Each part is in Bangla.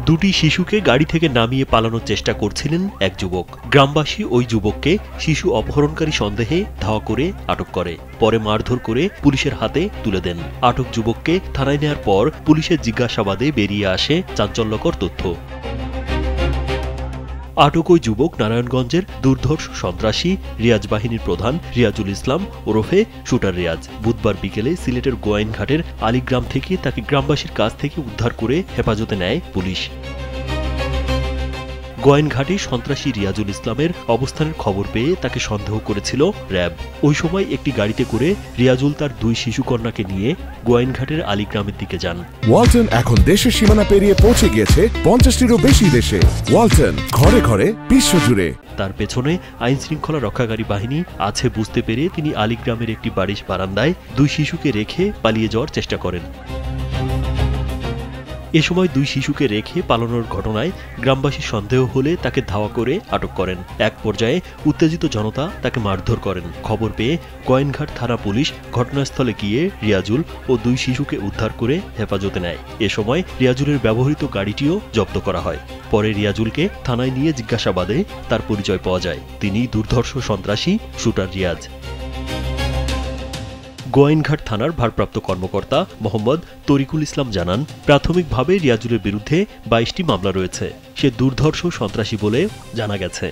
দুটি শিশুকে গাড়ি থেকে নামিয়ে পালানোর চেষ্টা করছিলেন এক যুবক। গ্রামবাসী ওই যুবককে শিশু অপহরণকারী সন্দেহে ধাওয়া করে আটক করে, পরে মারধর করে পুলিশের হাতে তুলে দেন। আটক যুবককে থানায় নেওয়ার পর পুলিশের জিজ্ঞাসাবাদে বেরিয়ে আসে চাঞ্চল্যকর তথ্য। আটক ওই যুবক নারায়ণগঞ্জের দুর্ধর্ষ সন্ত্রাসী রিয়াজ বাহিনীর প্রধান রিয়াজুল ইসলাম ওরফে শুটার রিয়াজ। বুধবার বিকেলে সিলেটের গোয়াইনঘাটের আলীগ্রাম থেকে তাকে গ্রামবাসীর কাছ থেকে উদ্ধার করে হেফাজতে নেয় পুলিশ। গোয়াইনঘাটে সন্ত্রাসী রিয়াজুল ইসলামের অবস্থানের খবর পেয়ে তাকে সন্দেহ করেছিল র্যাব। ওই সময় একটি গাড়িতে করে রিয়াজুল তার 2 শিশুকন্যাকে নিয়ে গোয়াইনঘাটের আলীগ্রামের দিকে যান। ওয়ালটন এখন দেশের সীমানা পেরিয়ে পৌঁছে গিয়েছে 50টিরও বেশি দেশে। ওয়ালটন, ঘরে ঘরে বিশ্বজুড়ে। তার পেছনে আইন শৃঙ্খলা রক্ষাকারী বাহিনী আছে বুঝতে পেরে তিনি আলীগ্রামের একটি বাড়ির বারান্দায় 2 শিশুকে রেখে পালিয়ে যাওয়ার চেষ্টা করেন। এ সময় 2 শিশুকে রেখে পালানোর ঘটনায় গ্রামবাসীর সন্দেহ হলে তাকে ধাওয়া করে আটক করেন। এক পর্যায়ে উত্তেজিত জনতা তাকে মারধর করেন। খবর পেয়ে গোয়াইনঘাট থানা পুলিশ ঘটনাস্থলে গিয়ে রিয়াজুল ও 2 শিশুকে উদ্ধার করে হেফাজতে নেয়। এ সময় রিয়াজুলের ব্যবহৃত গাড়িটিও জব্দ করা হয়। পরে রিয়াজুলকে থানায় নিয়ে জিজ্ঞাসাবাদে তার পরিচয় পাওয়া যায়, তিনি দুর্ধর্ষ সন্ত্রাসী শুটার রিয়াজ। গোয়াইনঘাট থানার ভারপ্রাপ্ত কর্মকর্তা মোহাম্মদ তরিকুল ইসলাম জানান, প্রাথমিকভাবে রিয়াজুলের বিরুদ্ধে 22টি মামলা রয়েছে। সে দুর্ধর্ষ সন্ত্রাসী বলে জানা গেছে।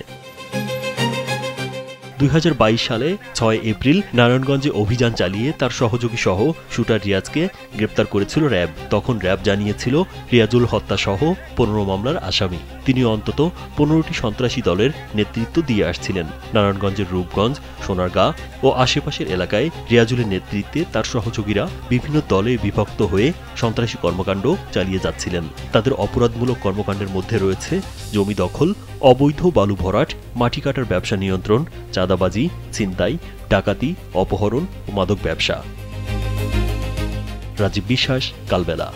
2022 সালে 6 এপ্রিল নারায়ণগঞ্জে অভিযান চালিয়ে তার সহযোগী সহ শুটার রিয়াজকে গ্রেপ্তার করেছিল র্যাব। তখন র্যাব জানিয়েছিল রিয়াজুল হত্যা সহ 15 মামলার আসামি। তিনি অন্তত 15টি সন্ত্রাসী দলের নেতৃত্ব দিয়ে আসছিলেন। নারায়ণগঞ্জের রূপগঞ্জ, সোনারগাঁ ও আশেপাশের এলাকায় রিয়াজুলের নেতৃত্বে তার সহযোগীরা বিভিন্ন দলে বিভক্ত হয়ে সন্ত্রাসী কর্মকাণ্ড চালিয়ে যাচ্ছিলেন। তাদের অপরাধমূলক কর্মকাণ্ডের মধ্যে রয়েছে জমি দখল, অবৈধ বালু ভরাট, মাটি কাটার ব্যবসা নিয়ন্ত্রণ, চাঁদাবাজি, ছিনতাই, ডাকাতি, অপহরণ ও মাদক ব্যবসা। রাজীব বিশ্বাস, কালবেলা।